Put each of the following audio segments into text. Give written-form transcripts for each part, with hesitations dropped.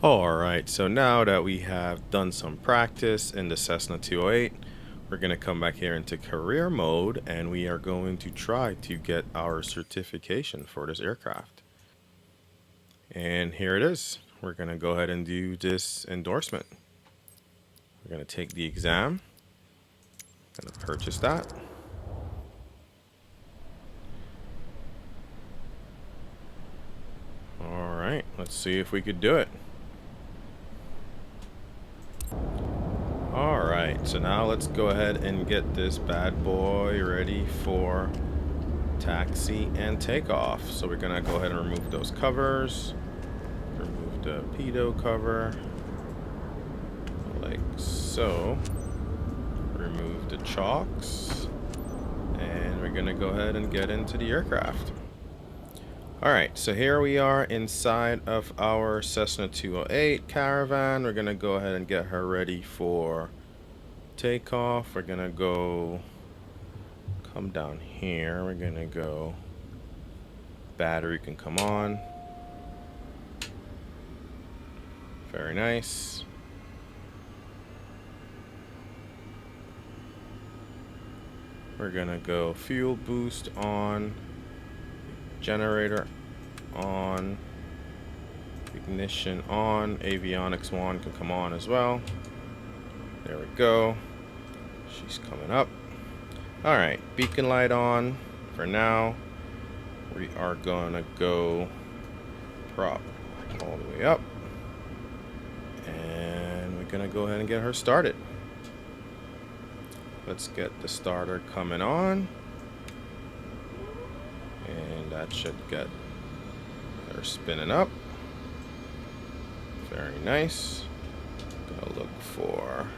Alright, so now that we have done some practice in the Cessna 208, we're going to come back here into career mode and we are going to try to get our certification for this aircraft. And here it is. We're going to go ahead and do this endorsement. We're going to take the exam. Going to purchase that. Alright, let's see if we could do it. Alright, so now let's go ahead and get this bad boy ready for taxi and takeoff. So we're gonna go ahead and remove those covers. Remove the pedo cover. Like so. Remove the chocks. And we're gonna go ahead and get into the aircraft. Alright, so here we are inside of our Cessna 208 Caravan. We're going to go ahead and get her ready for takeoff. We're going to come down here. We're going to go, battery can come on. Very nice. We're going to go fuel boost on. Generator on, ignition on, avionics 1 can come on as well. There we go. She's coming up. Alright, beacon light on for now. We are gonna go prop all the way up. And we're gonna go ahead and get her started. Let's get the starter coming on. And that should get her spinning up. Very nice. Gonna look for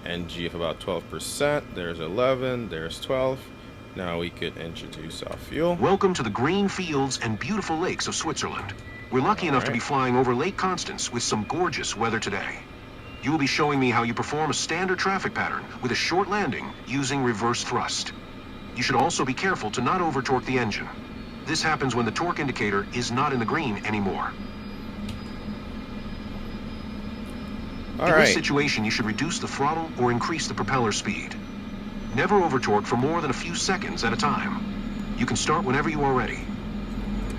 NG of about 12%. There's 11, there's 12. Now we could introduce our fuel. Welcome to the green fields and beautiful lakes of Switzerland. We're lucky enough to be flying over Lake Constance with some gorgeous weather today. You will be showing me how you perform a standard traffic pattern with a short landing using reverse thrust. You should also be careful to not over-torque the engine. This happens when the torque indicator is not in the green anymore. In this situation, you should reduce the throttle or increase the propeller speed. Never over-torque for more than a few seconds at a time. You can start whenever you are ready.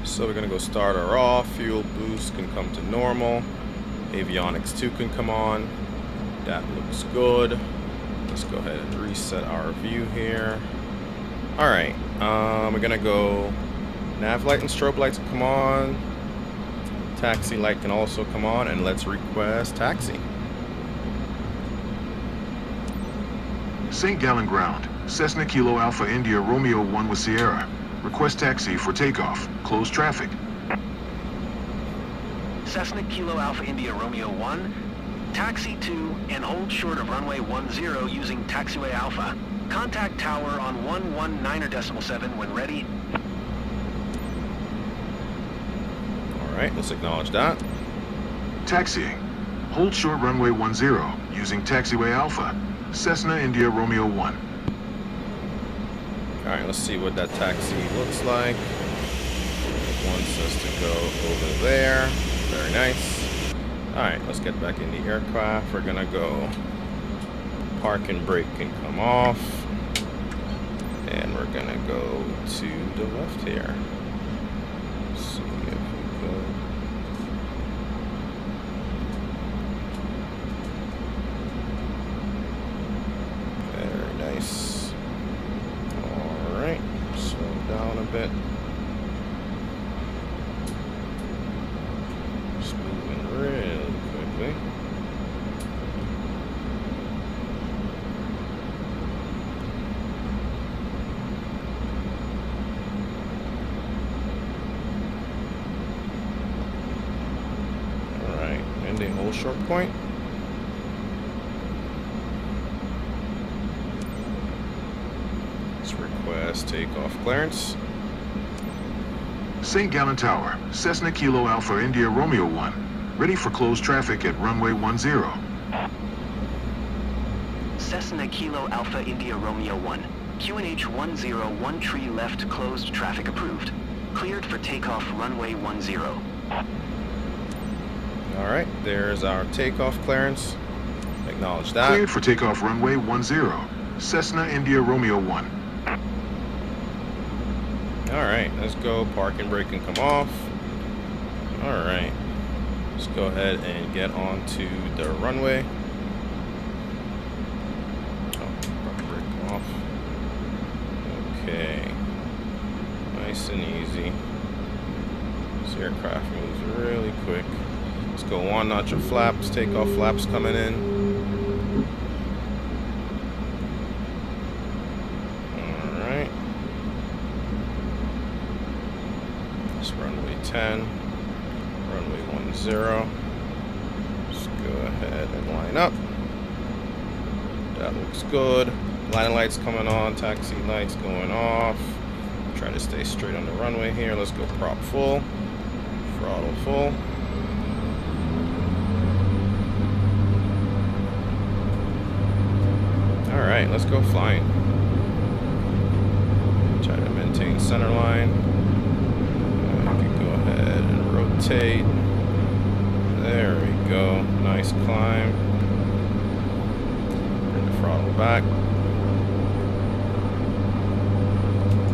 So we're going to go start her off. Fuel boost can come to normal. Avionics 2 can come on. That looks good. Let's go ahead and reset our view here. Alright, we're gonna go nav light and strobe lights come on. Taxi light can also come on, and let's request taxi. St. Gallen ground, Cessna Kilo Alpha India Romeo 1 with Sierra. Request taxi for takeoff. Close traffic. Cessna Kilo Alpha India Romeo 1, taxi to and hold short of runway 10 using taxiway Alpha. Contact tower on 119.7 when ready. Alright, let's acknowledge that. Taxiing. Hold short runway 10 using taxiway Alpha. Cessna India Romeo 1. Alright, let's see what that taxi looks like. It wants us to go over there. Very nice. Alright, let's get back in the aircraft. We're gonna go park and brake can come off. And we're gonna go to the left here. See if we go. Very nice. Alright, slow down a bit. Just moving really quickly. A whole short point. Let's request takeoff clearance. St. Gallen Tower, Cessna Kilo Alpha India Romeo 1. Ready for closed traffic at runway 10. Cessna Kilo Alpha India Romeo 1. QNH 10, 1 tree left, closed traffic approved. Cleared for takeoff runway 10. All right, there's our takeoff clearance. Acknowledge that. Cleared for takeoff runway 10. Cessna India Romeo 1. All right, let's go. Park and brake and come off. All right, let's go ahead and get onto the runway. Park and brake, come off. Okay, nice and easy. This aircraft moves really quick. Let's go one notch of flaps. Takeoff flaps coming in. Runway 10, runway 10. Just go ahead and line up. That looks good. Line lights coming on, taxi lights going off. Try to stay straight on the runway here. Let's go prop full, throttle full. All right, let's go flying. Try to maintain center line. Rotate. There we go. Nice climb. Bring the throttle back.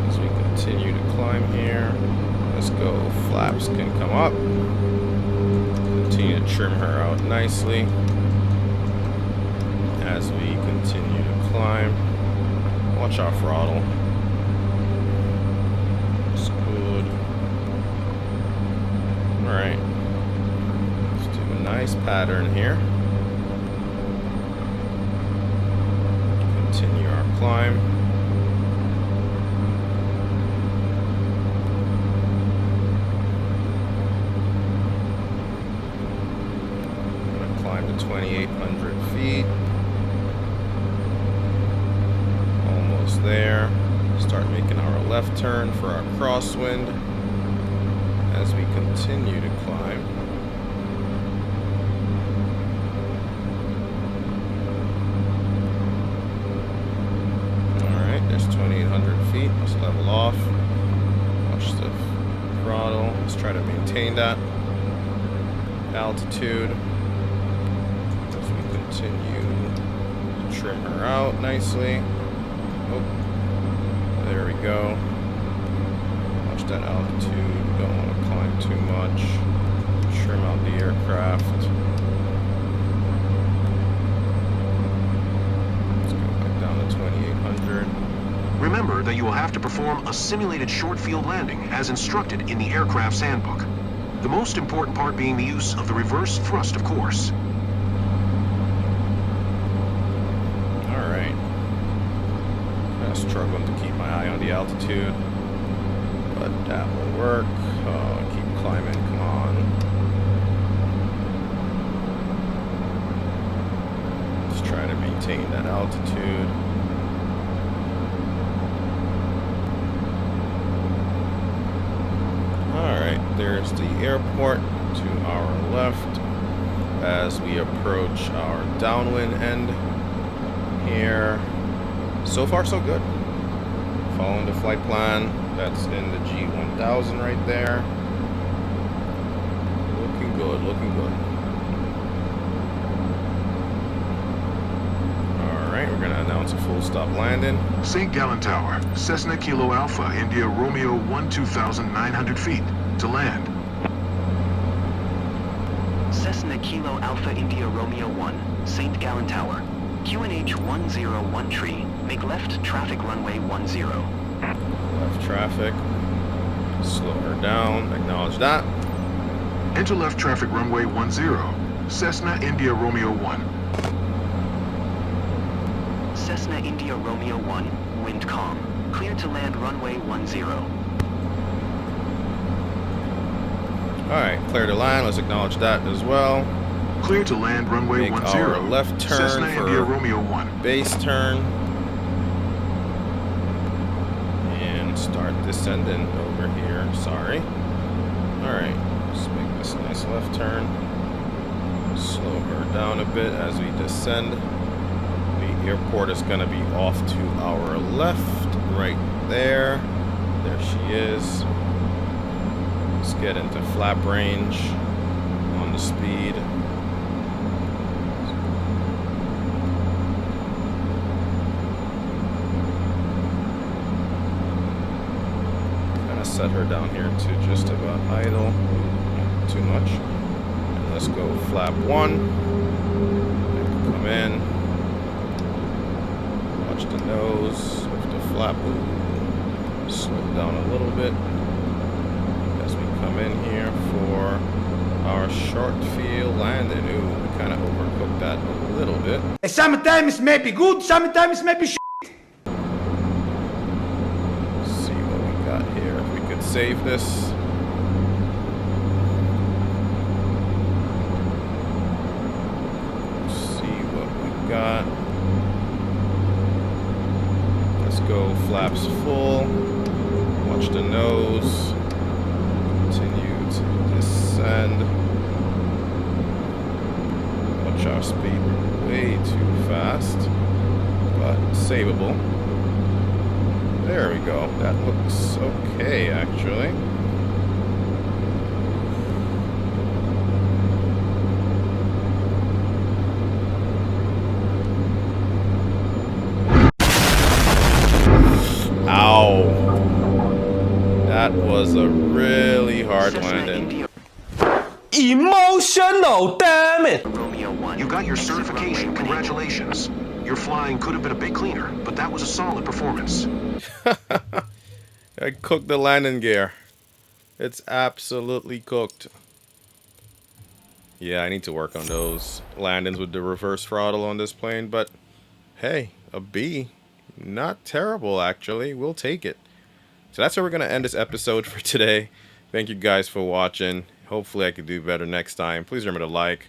As we continue to climb here. Let's go. Flaps can come up. Continue to trim her out nicely. As we continue to climb. Watch our throttle. Alright, let's do a nice pattern here. Continue our climb. I'm going to climb to 2,800 feet. Almost there. Start making our left turn for our crosswind. As we continue to climb. Alright, there's 2,800 feet. Let's level off. Watch the throttle. Let's try to maintain that altitude. As we continue to trim her out nicely. Oh, there we go. Watch that altitude. Don't want to climb too much. Trim out the aircraft. Let's go back down to 2,800. Remember that you will have to perform a simulated short field landing as instructed in the aircraft's handbook. The most important part being the use of the reverse thrust, of course. Alright. Kind of struggling to keep my eye on the altitude. But that will work. Oh, keep climbing, come on. Let's try to maintain that altitude. Alright, there's the airport to our left as we approach our downwind end here. So far, so good. Following the flight plan. That's in the G1000 right there. Looking good, looking good. Alright, we're going to announce a full stop landing. St. Gallen Tower, Cessna Kilo Alpha, India Romeo 1, 2,900 feet. To land. Cessna Kilo Alpha India Romeo 1, St. Gallen Tower. QNH 101 tree. Make left traffic runway 10. Left traffic. Slow her down. Acknowledge that. Enter left traffic runway 10. Cessna India Romeo 1. Cessna India Romeo 1, wind calm. Clear to land runway 10. Alright, clear to land. Let's acknowledge that as well. Clear to land runway Make 10. our left turn Cessna for India Romeo 1. base turn. And start descending over here. Sorry. Alright, let's make this nice left turn. Slow her down a bit as we descend. The airport is going to be off to our left, right there. There she is. Let's get into flap range on the speed. Kind of set her down here to just about idle. Not too much. And let's go flap 1. Come in. Watch the nose with the flap. Slow down a little bit as we come in here for our short field landing. Ooh, we kind of overcooked that a little bit. Sometimes may be good, sometimes may be shit. See what we got here. If we could save this. See what we got. Let's go flaps full. Watch the nose. Continue to descend. Watch our speed way too fast, but saveable. There we go. That looks okay, actually. Ow. That was a really hard landing. Emotional, damn it! Romeo 1. You got your exit certification. runway Congratulations. Your flying could have been a bit cleaner, but that was a solid performance. I cooked the landing gear. It's absolutely cooked. Yeah, I need to work on those landings with the reverse throttle on this plane, but hey, a B. Not terrible, actually. We'll take it. So that's where we're going to end this episode for today. Thank you guys for watching. Hopefully I could do better next time. Please remember to like,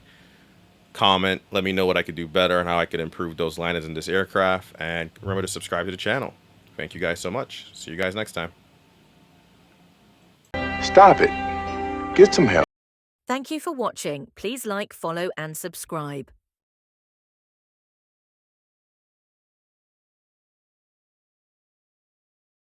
comment, let me know what I could do better and how I could improve those landings in this aircraft. And remember to subscribe to the channel. Thank you guys so much. See you guys next time. Stop it. Get some help. Thank you for watching. Please like, follow, and subscribe.